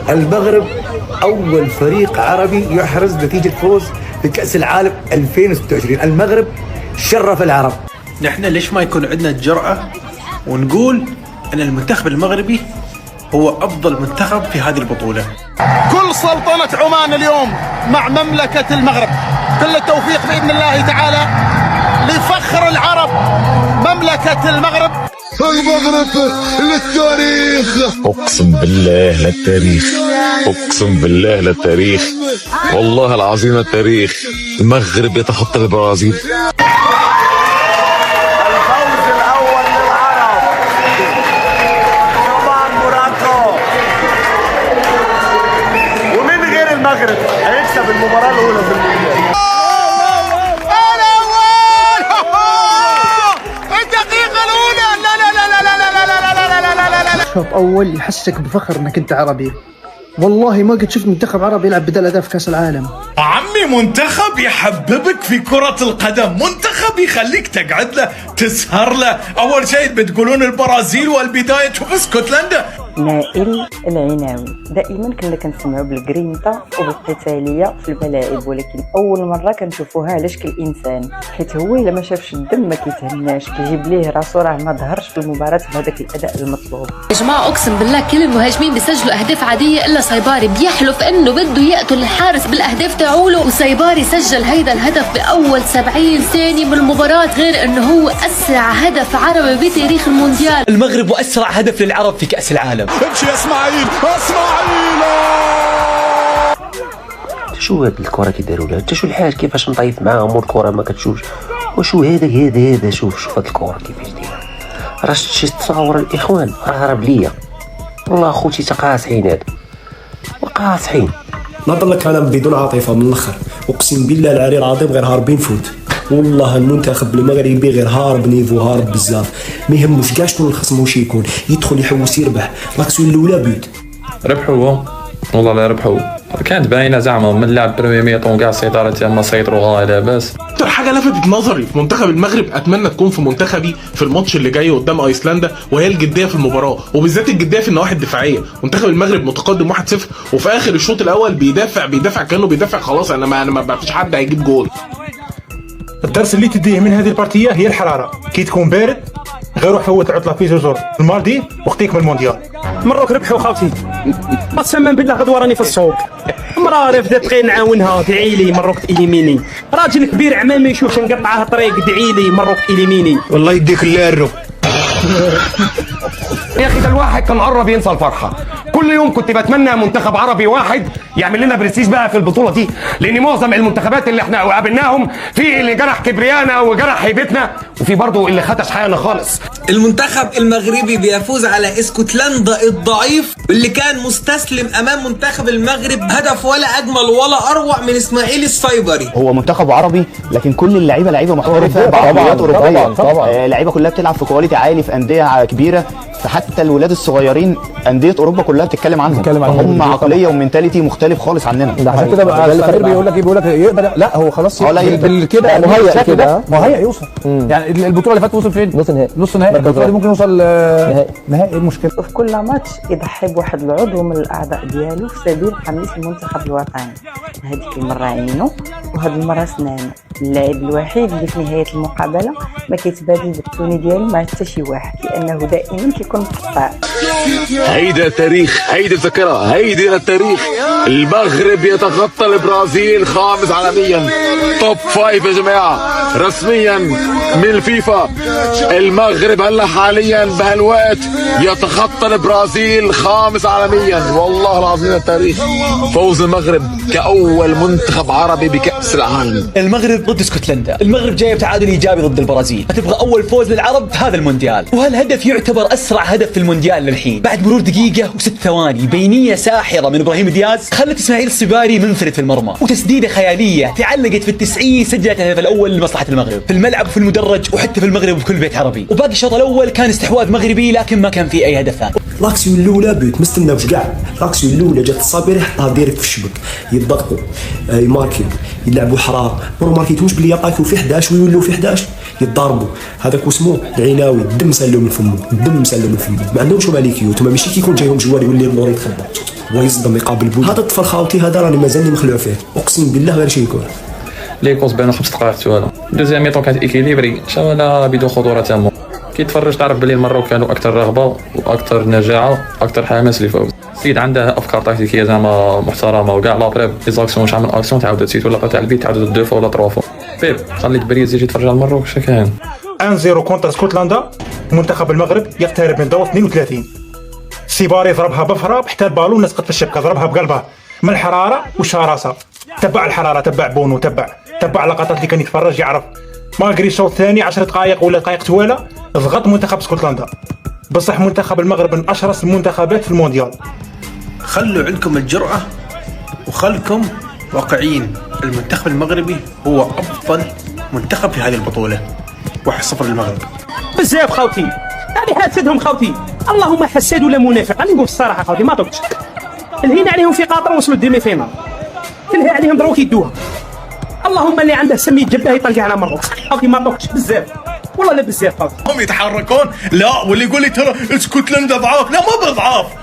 المغرب أول فريق عربي يحرز نتيجة فوز بكأس العالم 2026. المغرب شرف العرب. نحن ليش ما يكون عندنا الجرأة ونقول أن المنتخب المغربي هو أفضل منتخب في هذه البطولة. كل سلطنة عمان اليوم مع مملكة المغرب، كل التوفيق بإذن الله تعالى لفخر العرب مملكة المغرب. المغرب للتاريخ، اقسم بالله للتاريخ، اقسم بالله للتاريخ، والله العظيم التاريخ. المغرب يتخطى البرازيل. الفوز الاول للعرب طبعا موراتو، ومن غير المغرب هيكسب المباراة الأولى في المونديال. منتخب أول يحسسك بفخر إنك أنت عربي. والله ما قد شفت منتخب عربي يلعب بدل أداء في كأس العالم. عمي منتخب يحببك في كرة القدم، منتخب يخليك تقعد له تسهر له. أول شيء بتقولون البرازيل والبداية تشوف اسكتلندا. نائل العناوي دائما كنا كنسمعوا بالجرينتا وبالقتاليه في الملاعب، ولكن اول مره كنشوفوها علاش كالانسان، حيت هو الا ما شافش الدم ما كيتهناش، كيجيب ليه راسو راه ما ظهرش في المباراه بهذاك الاداء المطلوب. يا جماعه اقسم بالله كل المهاجمين بيسجلوا اهداف عاديه الا سايباري بيحلف انه بده يقتل الحارس بالاهداف تاعوله، وسايباري سجل هيدا الهدف باول 70 ثانيه من المباراه، غير انه هو اسرع هدف عربي بتاريخ المونديال. المغرب واسرع هدف للعرب في كاس العالم. امشي يا اسماعيل، اسماعيل. شو هاد الكره كيداروا لها؟ انت شو الحال كيفاش نطيف معاهم والكره ما كتشوفش؟ وشو هذا شوف هاد الكره كيفاش دايره. راه شي تصاور الاخوان راه هرب ليا والله خوتي تقاصحين هادو وقاصحين. نهضر لك انا بدون عاطفه من الاخر، اقسم بالله العلي العظيم غير هاربين فوت. والله المنتخب المغربي غير هارب نيفو، هارب بزاف، ما يهموش كاع شنو الخصم واش يكون، يدخل يحوس يربح. لاكسيو الاولى بيوت ربحوا والله لا ربحوا، كانت باينه زعما من لعب بريمير ميطون كاع السيطره تما سيطروا غايه لاباس. اكتر حاجه لفتت نظري في منتخب المغرب، اتمنى تكون في منتخبي في الماتش اللي جاي قدام ايسلندا، وهي الجديه في المباراه، وبالذات الجديه في النواحي الدفاعيه. منتخب المغرب متقدم 1-0 وفي اخر الشوط الاول بيدافع كانه بيدافع خلاص، انا ما فيش حد هيجيب جول. الدرس اللي تديه من هذه البارتيه هي الحراره، كي تكون بارد غير روح فوت عطله في جوجور المالدي وقت يكمل المونديال. مروك ربحوا خاوتي، قسما بالله غدوه راني في السوق، مرا رفدت تبقي نعاونها، دعي لي مروك تإليميني، راجل كبير عمام ما يشوفش نقطعها طريق، دعي لي مروك تإليميني. والله يديك اللارو. يا اخي ده الواحد كان قرب ينسى الفرحه، كل يوم كنت بتمنى منتخب عربي واحد يعمل لنا برستيج بقى في البطوله دي، لان معظم المنتخبات اللي احنا قابلناهم في اللي جرح كبريانا وجرح هيبتنا، وفي برضه اللي خدش حقنا خالص. المنتخب المغربي بيفوز على اسكتلندا الضعيف اللي كان مستسلم امام منتخب المغرب، هدف ولا اجمل ولا اروع من اسماعيل السايبري. هو منتخب عربي لكن كل اللعيبه لعيبه محترفه بعقليات اوروبيه، لعيبه كلها بتلعب في كواليتي عالي في انديه كبيره، فحتى الولاد الصغيرين انديه اوروبا كلها بتتكلم عنهم، هم عقليه ومنتاليتي مختلف خالص عننا. عشان كده بقى الفريق بيقول لك يقدر، لا هو خلاص كده مهيئ كده، مهيئ يوصل. يعني البطوله اللي فاتت وصل فين؟ نص نهائي البطوله دي ممكن يوصل نهائي. ايه المشكله؟ وفي كل ماتش يضحي بواحد العضو من الاعضاء ديالو في سبيل تحميس المنتخب الوطني. هذيك المره عينو وهذه المره سنانو، اللاعب الوحيد اللي في نهايه المقابله ما كيتبادل بالتوني ديالو مع حتى شي واحد، لانه دائما كيكون مقطع. هيدا تاريخ، هيدي ذاكرة، هيدي التاريخ. المغرب يتخطى البرازيل خامس عالميا، توب 5 يا جماعة رسميا من الفيفا. المغرب هلا حاليا بهالوقت يتخطى البرازيل خامس عالميا، والله العظيم التاريخ. فوز المغرب كأول منتخب عربي بكأس العالم. المغرب ضد اسكتلندا، المغرب جايه بتعادل ايجابي ضد البرازيل، هتبغى اول فوز للعرب في هذا المونديال، وهالهدف يعتبر اسرع هدف في المونديال للحين. بعد مرور دقيقه و6 ثواني بينيه ساحره من ابراهيم دياز خلت اسماعيل الصباري منفرد في المرمى، وتسديده خياليه تعلقت في ال90 سجلت الهدف الاول لمصلحه المغرب في الملعب وفي المدرج وحتى في المغرب وفي كل بيت عربي. وباقي الشوط الاول كان استحواذ مغربي لكن ما كان في اي هدف ثاني. لاكسيو الاولى بيوت ما استناوش كاع، لاكسيو الاولى جات الصابيري حطها ديريكت في الشبك، يضغطوا يماركيو يلعبوا حراره، ما ماركيتهمش بلي يطاكيو في 11 ويولوا في 11 يتضاربوا. هذاك واسمو العناوي، الدم سالو من فمو، الدم سالو من فمو، ما عندهمش مالكيوت، هما ماشي كيكون جايهم جوال يولي النور يتخبى ويصدم يقابل بو. هذا الطفل خاوتي هذا راني مازالني مخلوع فيه، اقسم بالله غير شي يكون. لي كوز بانوا 5 دقائق توالا. دوزيام ميطون كانت ايكيليبري، شاولا بدون خطوره تامه. كي تفرج تعرف بلي المروك كانوا اكثر رغبه واكثر نجاعه واكثر حماس للفوز. السيد عنده افكار تكتيكيه زعما محترمه وكاع لا بريب ليزاكسيون واش عمل اكسيون تعاود تسيت ولا تاع البيت تعاود 2 فوا ولا 3 فوا. بيب خليت بريز يجي يتفرج على المروك اش كان 1-0 كونتر اسكتلندا. منتخب المغرب يقترب من دور 32. سيباري ضربها بفراب حتى البالون نسقط في الشبكه، ضربها بقلبها من الحراره والشراسه. تبع الحراره، تبع بونو، تبع لقطات اللي كان يتفرج يعرف. ماغري الشوط الثاني 10 دقائق ولا دقائق توالى ضغط منتخب اسكتلندا. بصح منتخب المغرب من اشرس المنتخبات في المونديال. خلوا عندكم الجرأة وخلكم واقعيين. المنتخب المغربي هو أفضل منتخب في هذه البطولة. 1-0 للمغرب. بزاف خوتي، يعني حاسدهم خوتي، اللهم حساد ولا منافق. انا نقول الصراحه خوتي ما دوكش. الهينا عليهم في قطر وصلوا الديمي فينال، تلهي عليهم دروك يدوها. اللهم اللي عنده سمي جبده يطلق على مروك خوتي ما دوكش بزاف والله لا بزاف خوتي. هم يتحركون لا، واللي يقول لي ترى اسكتلندا ضعاف، لا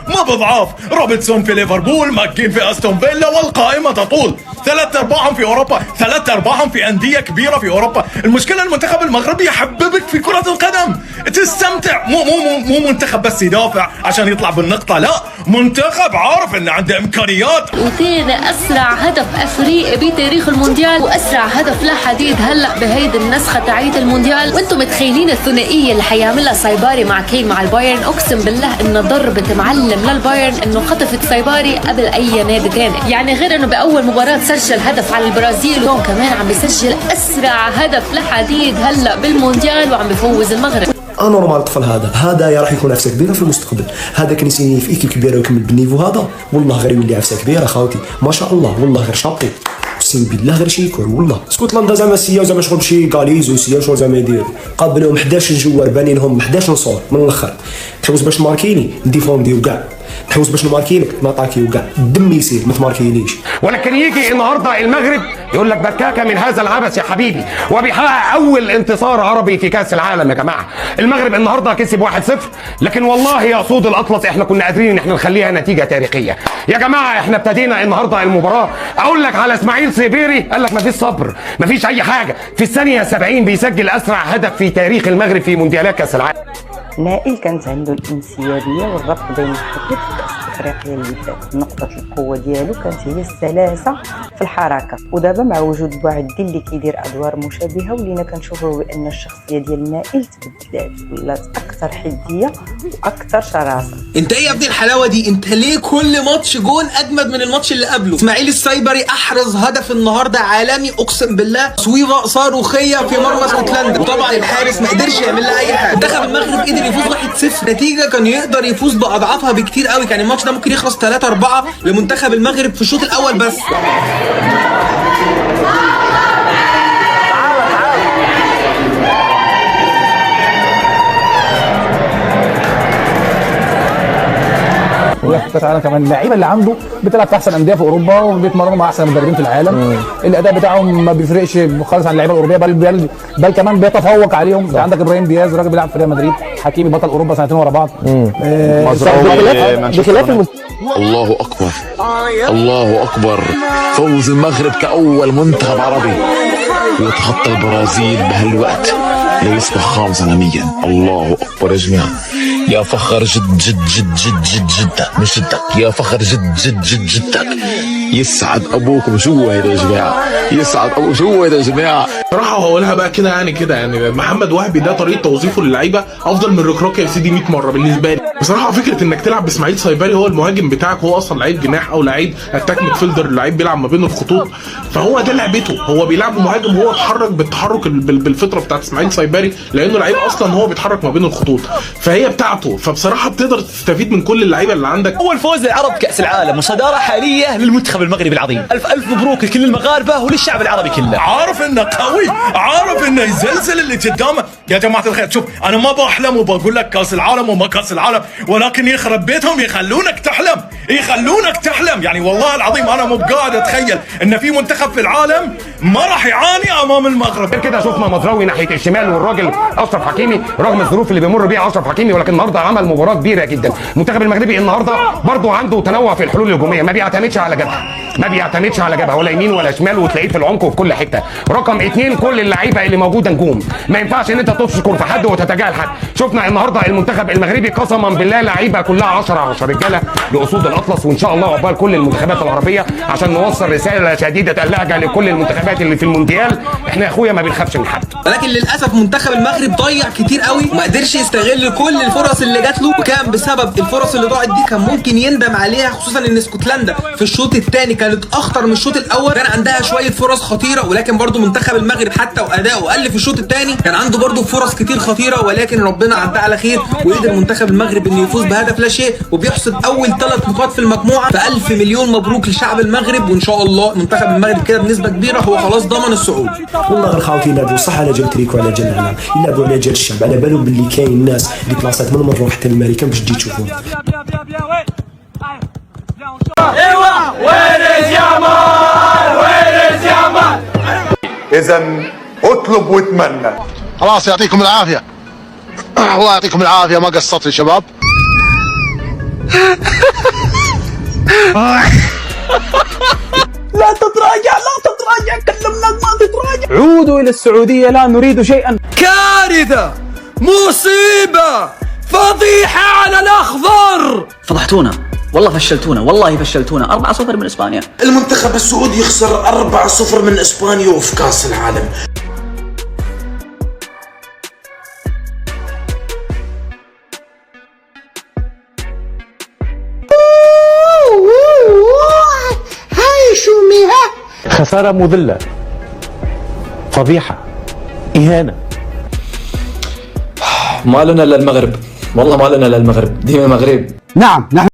ما بضعاف. روبرتسون في ليفربول، ماكين في استون فيلا، والقائمه تطول. 3 أرباعهم في اوروبا، 3 أرباعهم في انديه كبيره في اوروبا. المشكله المنتخب المغربي يحببك في كره القدم، تستمتع. مو منتخب بس يدافع عشان يطلع بالنقطه، لا، منتخب عارف انه عنده امكانيات. وكان اسرع هدف افريقي بتاريخ المونديال واسرع هدف لحديد هلا بهيدي النسخه تاعيت المونديال. وانتم متخيلين الثنائيه اللي حيعملها سايباري مع كين مع البايرن؟ اقسم بالله انه ضربه معلم للبايرن انه خطفت سايباري قبل اي نادي ثاني. يعني غير انه باول مباراه سجل هدف على البرازيل، وهون كمان عم بيسجل اسرع هدف لحديد هلا بالمونديال وعم بيفوز المغرب. نورمال الطفل هذا راح يكون عفسه كبيره في المستقبل. هذا كان يسيني في ايكيب كبيره ويكمل بالنيفو هذا، والله غير يولي عفسه كبيره خاوتي ما شاء الله، والله غير شابي اقسم بالله غير شي يكون. والله اسكتلندا زعما سيا زعما شغل شي غاليز وسيا شغل زعما يدير قابلهم 11 جوار بانينهم 11 نصور من الاخر. تحوس باش ماركيني نديفوندي وكاع، تحوس باش نماركينك نطاكي وكاع، الدم يسير ما تماركينيش. ولكن يجي النهارده المغرب يقول لك بكاكه من هذا العبث يا حبيبي، وبيحقق اول انتصار عربي في كاس العالم. يا جماعه المغرب النهارده كسب 1-0، لكن والله يا صود الاطلس احنا كنا قادرين ان احنا نخليها نتيجه تاريخيه. يا جماعه احنا ابتدينا النهارده المباراه، اقول لك على اسماعيل صبيري قال لك ما فيش صبر، ما فيش اي حاجه، في الثانيه 70 بيسجل اسرع هدف في تاريخ المغرب في مونديالات كاس العالم. نائل كانت عنده الانسيابيه والربط بين الحدود في كاس افريقيا اللي فات. نقطه القوه ديالو كانت هي السلاسه في الحركه، ودابا مع وجود بوعدي اللي كيدير ادوار مشابهه ولينا كنشوفوا بان الشخصيه ديال نائل تبدلات، ولات اكثر حديه واكثر شراسه. انت ايه يا ابني الحلاوه دي؟ انت ليه كل ماتش جون اجمد من الماتش اللي قبله؟ اسماعيل الصيبري احرز هدف النهارده عالمي، اقسم بالله تصويبه صاروخيه في مرمى اسكتلندا، وطبعا الحارس ما قدرش يعمل لها اي حاجه. منتخب المغرب قدر يفوز 1-0، نتيجه كان يقدر يفوز باضعافها بكتير قوي. كان الماتش ده ممكن يخلص 3-4 لمنتخب المغرب في الشوط الاول بس. في كاس العالم كمان اللعيبه اللي عنده بتلعب في احسن انديه في اوروبا وبيتمرنوا مع احسن مدربين في العالم. الاداء بتاعهم ما بيفرقش خالص عن اللعيبه الاوروبيه، بل كمان بيتفوق عليهم. عندك ابراهيم دياز راجل بيلعب في ريال مدريد، حكيمي بطل اوروبا سنتين ورا بعض. بخلاف الله اكبر، الله اكبر، فوز المغرب كاول منتخب عربي ويتخطى البرازيل بهالوقت ليصبح خامس عالميا. الله اكبر يا جماعه، يا فخر جد جد جد جد جد جدك، مش جدك، يا فخر جد جد جد جدك. يسعد ابوكم. شو هيدا يا جماعه؟ يسعد ابو شو هيدا يا جماعه؟ صراحه هقولها بقى كده يعني محمد وهبي ده طريقه توظيفه للعيبه افضل من ركراكي يا سيدي 100 مره بالنسبه لي. بصراحه فكره انك تلعب باسماعيل صيبري هو المهاجم بتاعك، هو اصلا لعيب جناح او لعيب اتاك ميدفيلدر، لعيب بيلعب ما بين الخطوط، فهو ده لعبته. هو بيلعب مهاجم، هو اتحرك بالتحرك بالفطره بتاعت اسماعيل صيبري لانه لعيب اصلا هو بيتحرك ما بين الخطوط، فهي بتاعته. فبصراحه بتقدر تستفيد من كل اللعيبه اللي عندك. اول فوز للعرب كاس العالم وصداره حاليه للمنتخب المغربي العظيم. الف الف مبروك لكل المغاربه وللشعب العربي كله. عارف انه قوي، عارف انه يزلزل اللي قدامه. يا جماعه الخير، شوف انا ما بحلم وبقول لك كاس العالم وما كاس العالم، ولكن يخرب بيتهم يخلونك تحلم. يخلونك تحلم. يعني والله العظيم انا مو قاعد اتخيل ان في منتخب في العالم ما راح يعاني امام المغرب. غير كده شفنا مزراوي ناحيه الشمال والراجل اشرف حكيمي رغم الظروف اللي بيمر بيها اشرف حكيمي، ولكن النهارده عمل مباراه كبيره جدا. المنتخب المغربي النهارده برضه عنده تنوع في الحلول الهجوميه، ما بيعتمدش على جبهه ولا يمين ولا شمال، وتلاقيه في العمق وفي كل حته. رقم 2 كل اللعيبه اللي موجوده نجوم، ما ينفعش ان انت تشكر في حد وتتجاهل حد. شفنا النهارده المنتخب المغربي قسما بالله لعيبه كلها 10 رجاله لاسود الاطلس، وان شاء الله عقبال كل المنتخبات العربيه عشان نوصل رساله شديده اللهجه لكل المنتخبات اللي في المونديال. احنا يا اخويا ما بنخافش من حد. ولكن للاسف منتخب المغرب ضيع كتير قوي وما قدرش يستغل كل الفرص اللي جات له، وكان بسبب الفرص اللي ضاعت دي كان ممكن يندم عليها، خصوصا ان اسكتلندا في الشوط الثاني كانت اخطر من الشوط الاول، كان عندها شويه فرص خطيره، ولكن برضو منتخب المغرب حتى واداؤه قل في الشوط الثاني كان عنده برضو فرص كتير خطيره، ولكن ربنا عدى على خير وقدر منتخب المغرب انه يفوز بهدف لا شيء وبيحصد اول 3 نقاط في المجموعه. فالف مليون مبروك لشعب المغرب، وان شاء الله منتخب المغرب كده بنسبه كبيره هو خلاص ضمن الصعود. والله غير خاوتي يلعبوا صح على جال تريكو على جال العالم، يلعبوا على جال الشعب، على بالهم باللي كاين ناس اللي بلاصات من المغرب حتى الامريكان باش تجي تشوفهم. ايوه وين يامال وين يامال. اذا اطلب واتمنى. خلاص يعطيكم العافيه. الله يعطيكم العافيه ما قصرتوا يا شباب. لا تتراجع كلمناك ما تتراجع. عودوا الى السعوديه لا نريد شيئا. كارثه، مصيبه، فضيحه على الاخضر. فضحتونا والله، فشلتونا والله فشلتونا. 4-0 من اسبانيا. المنتخب السعودي يخسر 4-0 من اسبانيا وفي كاس العالم. خساره مذله، فضيحه، اهانه. ما لنا الا المغرب، والله ما لنا الا المغرب، ديما المغرب. نعم